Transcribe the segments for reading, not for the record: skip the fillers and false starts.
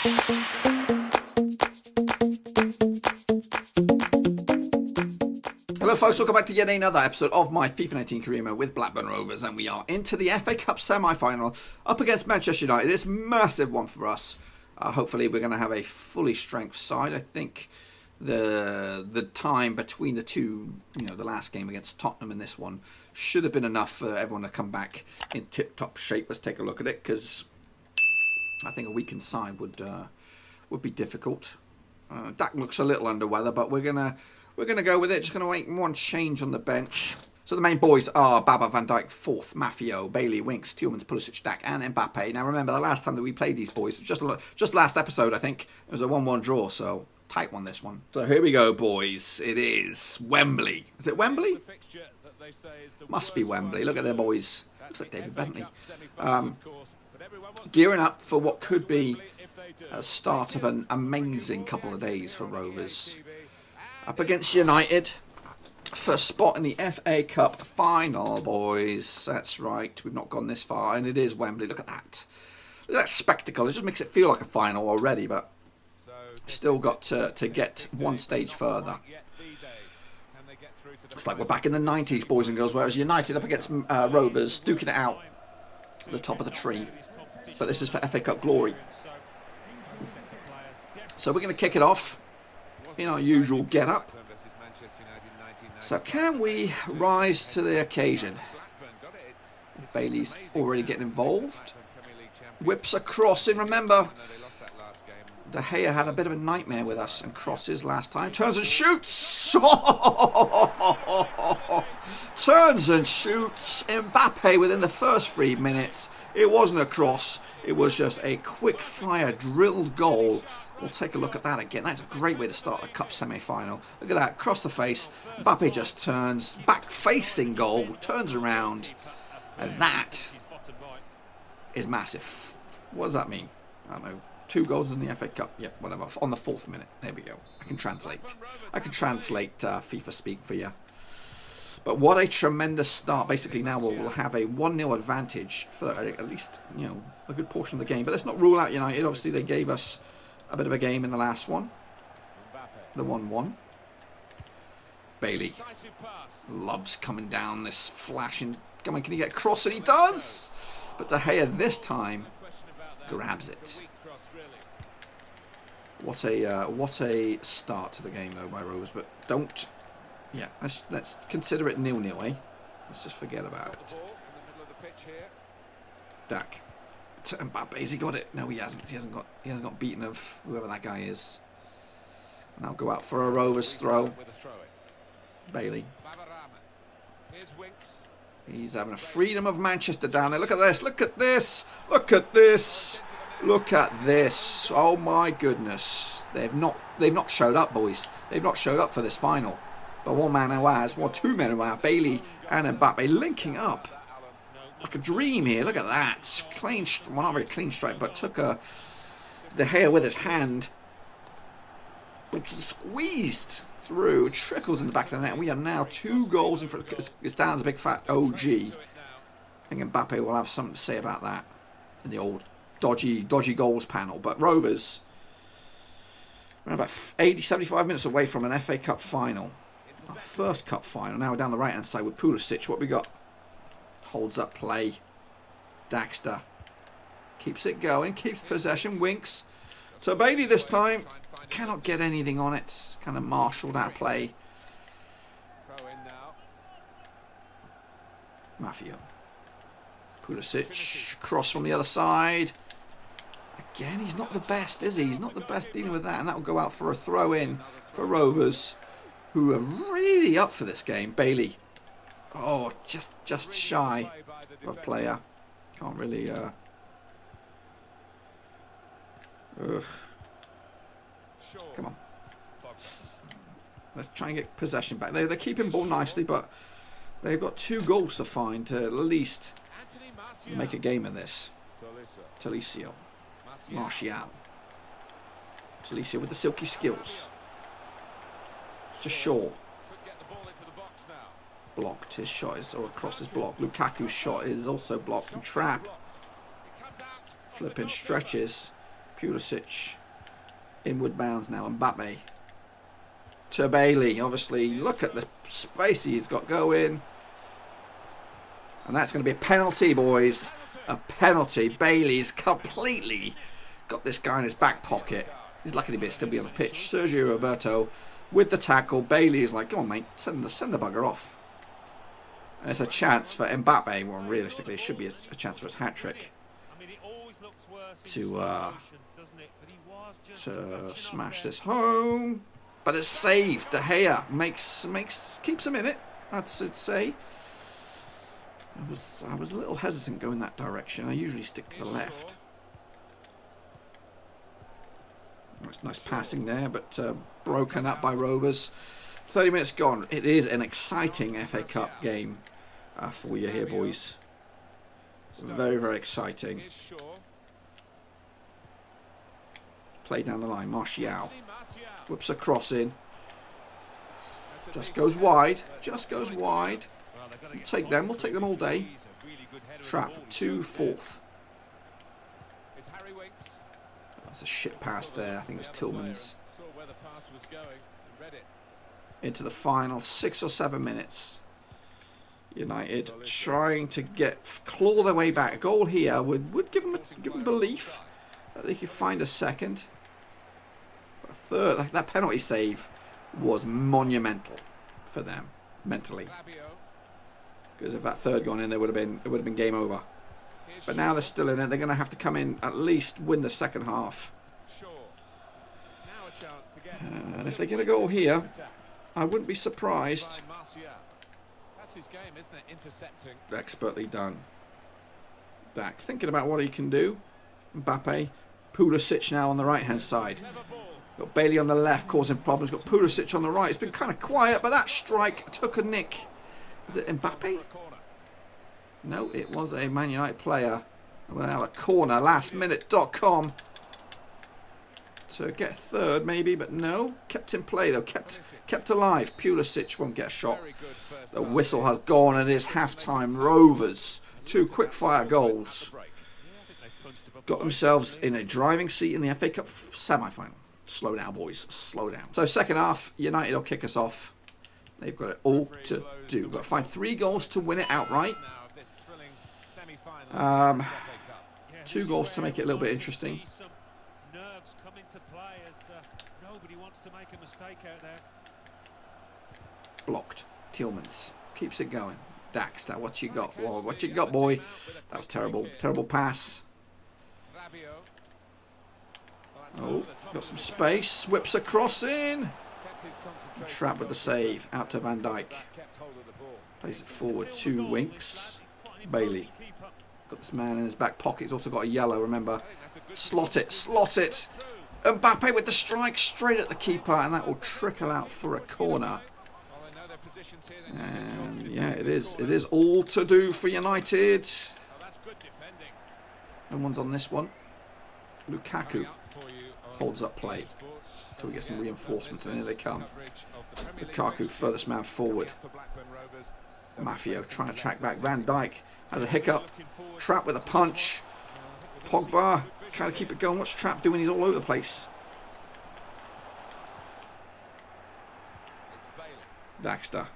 Hello folks, welcome back to yet another episode of my FIFA 19 career mode with Blackburn Rovers, and we are into the FA Cup semi-final up against Manchester United. It's a massive one for us. Hopefully we're going to have a fully strength side. I think the time between the two, the last game against Tottenham and this one, should have been enough for everyone to come back in tip-top shape. Let's take a look at it, because I think a weakened side would be difficult. Dack looks a little under weather, but we're gonna go with it. Just gonna make one change on the bench. So the main boys are Baba, Van Dijk, Forth, Maffeo, Bailey, Winks, Tielemans, Pulisic, Dack, and Mbappe. Now remember, the last time that we played these boys, just last episode, I think, it was a 1-1 draw, so tight one this one. So here we go, boys. It is Wembley. Is it Wembley? Must be Wembley. Look at their boys. Looks like David Bentley. Gearing up for what could be a start of an amazing couple of days for Rovers. Up against United. First spot in the FA Cup final, boys. That's right. We've not gone this far, and it is Wembley. Look at that. Look at that spectacle. It just makes it feel like a final already, but still got to get one stage further. Looks like we're back in the 90s, boys and girls, whereas United up against Rovers, duking it out at the top of the tree. But this is for FA Cup glory. So we're going to kick it off in our usual get-up. So can we rise to the occasion? Bailey's already getting involved. Whips a cross in. Remember, De Gea had a bit of a nightmare with us and crosses last time. Turns and shoots. Turns and shoots. Mbappe within the first 3 minutes. It wasn't a cross. It was just a quick fire drilled goal. We'll take a look at that again. That's a great way to start a cup semi-final. Look at that. Across the face. Mbappe just turns. Back-facing goal. Turns around. And that is massive. What does that mean? I don't know. 2 goals in the FA Cup. Yep, whatever. On the 4th minute. There we go. I can translate. FIFA speak for you. But what a tremendous start. Basically now we'll have a 1-0 advantage for at least, a good portion of the game. But let's not rule out United. Obviously they gave us a bit of a game in the last one. The 1-1. Bailey loves coming down this flashing. Come on, can he get across? And he does! But De Gea this time grabs it. What a start to the game though by Rovers. But let's consider it 0-0, eh? Let's just forget about it. Dack. To Mbappe, has he got it? No, he hasn't. He hasn't got beaten of whoever that guy is. And I'll go out for a Rovers throw. Bailey. He's having a freedom of Manchester down there. Look at this. Look at this. Look at this. Look at this. Oh my goodness. They've not showed up, boys. They've not showed up for this final. But one man who has, well, 2 men who have, Bailey and Mbappe linking up. Like a dream here. Look at that. Clean, well, not very clean strike, but took a De Gea with his hand. Squeezed through. Trickles in the back of the net. We are now 2 goals in front. It's down as a big fat OG. I think Mbappe will have something to say about that in the old dodgy goals panel. But Rovers, we're about 75 minutes away from an FA Cup final. Our first cup final. Now we're down the right hand side with Pulisic. What we got? Holds up play. Daxter keeps it going, keeps possession. Winks to Bailey this time. Cannot get anything on it. Kind of marshalled out play. Maffeo. Pulisic. Cross from the other side. Again, he's not the best, is he? He's not the best dealing with that. And that will go out for a throw in for Rovers, who are really up for this game. Bailey. Oh, just shy of a player. Can't really. Come on. Let's try and get possession back. They're keeping ball nicely, but they've got 2 goals to find to at least make a game of this. Talisio. Martial. Talisio with the silky skills. To Shaw. Blocked. His shot is, or across his block. Lukaku's shot is also blocked. And trap. Flipping stretches. Pulisic Inward bounds now. Mbappe to Bailey. Obviously, look at the space he's got going. And that's going to be a penalty, boys. A penalty. Bailey's completely got this guy in his back pocket. He's lucky to still be on the pitch. Sergio Roberto with the tackle. Bailey is like, go on, mate. Send the bugger off. And it's a chance for Mbappe. Well, realistically, it should be a chance for his hat-trick. To smash this home. But it's saved. De Gea keeps him in it, I'd say. I was a little hesitant going that direction. I usually stick to the left. Nice passing there, but broken up by Rovers. 30 minutes gone. It is an exciting FA Cup game for you here, boys. Very, very exciting. Play down the line. Martial whips a cross in. Just goes wide. Just goes wide. We'll take them. We'll take them all day. Trap to fourth. That's a shit pass there. I think it was Tillman's. Into the final 6 or 7 minutes. United trying to claw their way back. A goal here would give them belief that they could find a second. But a third, that penalty save was monumental for them mentally. Because if that third gone in, it would have been game over. But now they're still in it. They're going to have to come in, at least win the second half. And if they get a goal here, I wouldn't be surprised. Expertly done. Dack thinking about what he can do. Mbappe. Pulisic now on the right hand side. Got Bailey on the left causing problems. Got Pulisic on the right. It's been kind of quiet, but that strike took a nick. Is it Mbappe? No, it was a Man United player. Well, a corner. Lastminute.com to get third, maybe, but no. Kept in play, though. Kept alive. Pulisic won't get a shot. The whistle has gone, and it is half-time. Rovers, 2 quick-fire goals. Got themselves in a driving seat in the FA Cup semi-final. Slow down, boys. Slow down. So, second half, United will kick us off. They've got it all to do. Got to find 3 goals to win it outright. 2 goals to make it a little bit interesting. Blocked. Tillmans keeps it going. Dack, what you got? Whoa, what you got, boy? That was terrible. Terrible pass. Oh, got some space. Whips a cross in. Trap with the save. Out to Van Dijk. Plays it forward to Winks. Bailey. Got this man in his back pocket. He's also got a yellow, remember. Slot it. Slot it. Mbappe with the strike straight at the keeper. And that will trickle out for a corner. And yeah, it is. It is all to do for United. No one's on this one. Lukaku holds up play until we get some reinforcements, and here they come. Lukaku, furthest man forward. Maffeo trying to track back. Van Dijk has a hiccup. Trap with a punch. Pogba trying to keep it going. What's Trap doing? He's all over the place. Daxter.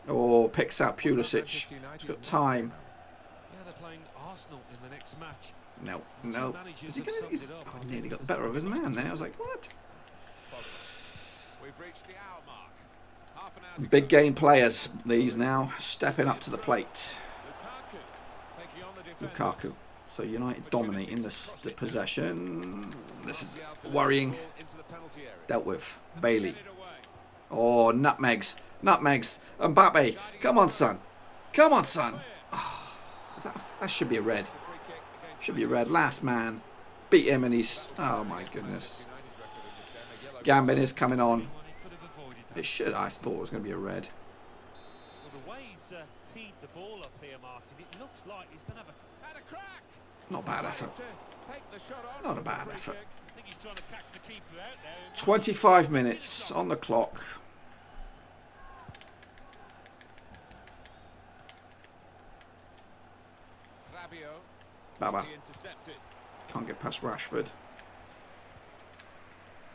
Oh, picks out Pulisic. He's got time. No, no. Is he gonna? Oh, nearly got the better of his man there. I was like, what? Big game players, these now, stepping up to the plate. Lukaku. So United dominating the possession. This is worrying. Dealt with. Bailey. Oh, nutmegs. Nutmegs. Mbappe. Come on, son. Come on, son. Oh, that should be a red. Should be a red. Last man. Beat him and he's... Oh, my goodness. Gambin is coming on. It should. I thought it was going to be a red. Not bad effort. Not a bad effort. 25 minutes on the clock. Baba. Can't get past Rashford.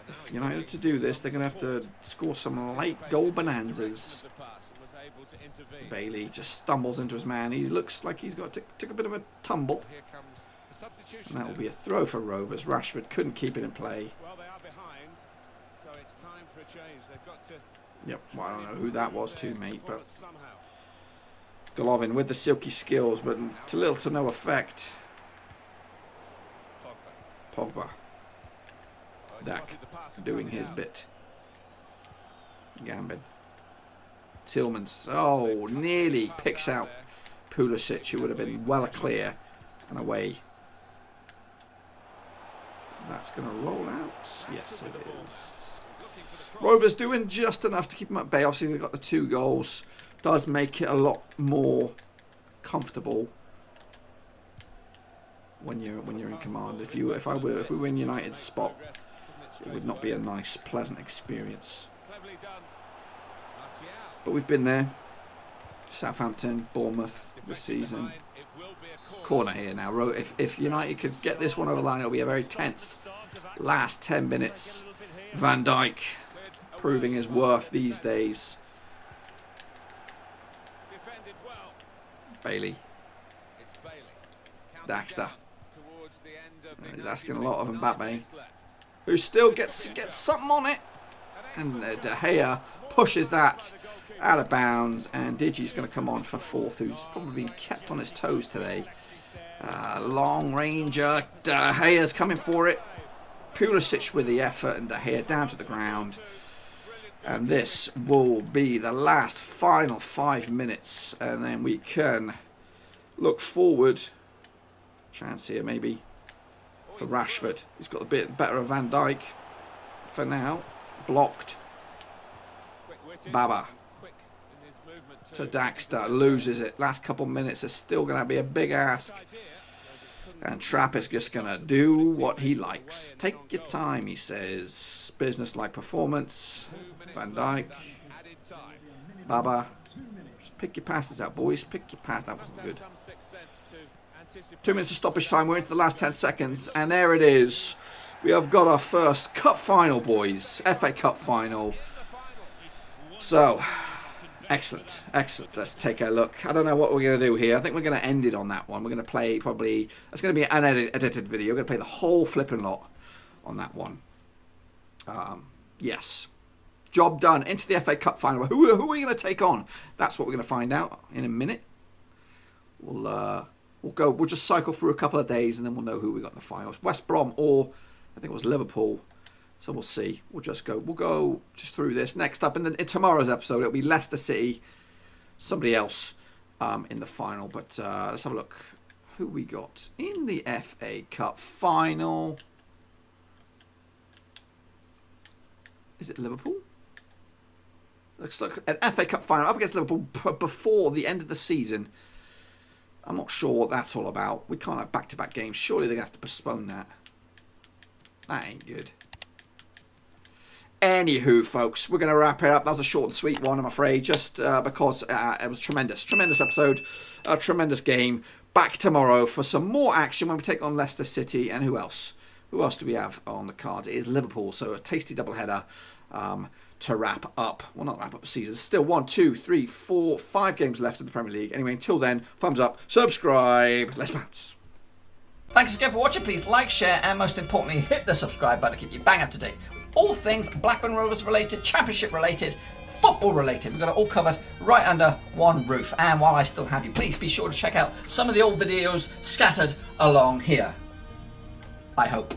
If United are to do this, they're going to have to score some late goal bonanzas. Bailey just stumbles into his man. He looks like he's got took a bit of a tumble. And that will be a throw for Rovers. Rashford couldn't keep it in play. Yep, well, I don't know who that was to, mate, but Golovin with the silky skills, but to little to no effect. Pogba. Dack doing his bit. Gambin. Tillmans. Oh, nearly picks out Pulisic, who would have been well clear and away. That's going to roll out. Yes, it is. Rovers doing just enough to keep them at bay. Obviously, they've got the 2 goals. Does make it a lot more comfortable when you're in command. If we were in United's spot, it would not be a nice, pleasant experience. But we've been there. Southampton, Bournemouth this season. Corner here now. If United could get this one over the line, it'll be a very tense last 10 minutes. Van Dijk proving his worth these days. Bailey. Daxter. He's asking a lot of Mbappe, who still gets something on it. And De Gea pushes that out of bounds, and Digi's going to come on for 4th, who's probably been kept on his toes today. Long ranger, De Gea's coming for it. Pulisic with the effort, and De Gea down to the ground. And this will be the last final 5 minutes, and then we can look forward. Chance here maybe for Rashford. He's got a bit better of Van Dijk for now. Blocked. Baba to Daxter, loses it. Last couple minutes is still going to be a big ask. And Trapp is just going to do what he likes. Take your time, he says. Business-like performance. Van Dijk. Baba. Just pick your passes out, boys. Pick your pass. That wasn't good. 2 minutes of stoppage time. We're into the last 10 seconds. And there it is. We have got our first cup final, boys. FA Cup final. So, excellent, excellent. Let's take a look. I don't know what we're going to do here. I think we're going to end it on that one. We're going to play probably... It's going to be an edited video. We're going to play the whole flipping lot on that one. Yes. Job done. Into the FA Cup final. Who are we going to take on? That's what we're going to find out in a minute. We'll just cycle through a couple of days and then we'll know who we got in the finals. West Brom or I think it was Liverpool. So we'll see. We'll go just through this. Next up in tomorrow's episode, it'll be Leicester City, somebody else in the final. But let's have a look who we got in the FA Cup final. Is it Liverpool? Looks like an FA Cup final up against Liverpool before the end of the season. I'm not sure what that's all about. We can't have back-to-back games. Surely they're going to have to postpone that. That ain't good. Anywho, folks, we're going to wrap it up. That was a short and sweet one, I'm afraid, just because it was tremendous. Tremendous episode, a tremendous game. Back tomorrow for some more action when we take on Leicester City. And who else? Who else do we have on the card? It is Liverpool, so a tasty doubleheader to wrap up. Well, not wrap up the season. Still 1, 2, 3, 4, 5 games left in the Premier League. Anyway, until then, thumbs up, subscribe. Let's bounce. Thanks again for watching. Please like, share, and most importantly, hit the subscribe button to keep you bang up to date. All things Blackburn Rovers related, Championship related, football related. We've got it all covered right under one roof. And while I still have you, please be sure to check out some of the old videos scattered along here. I hope.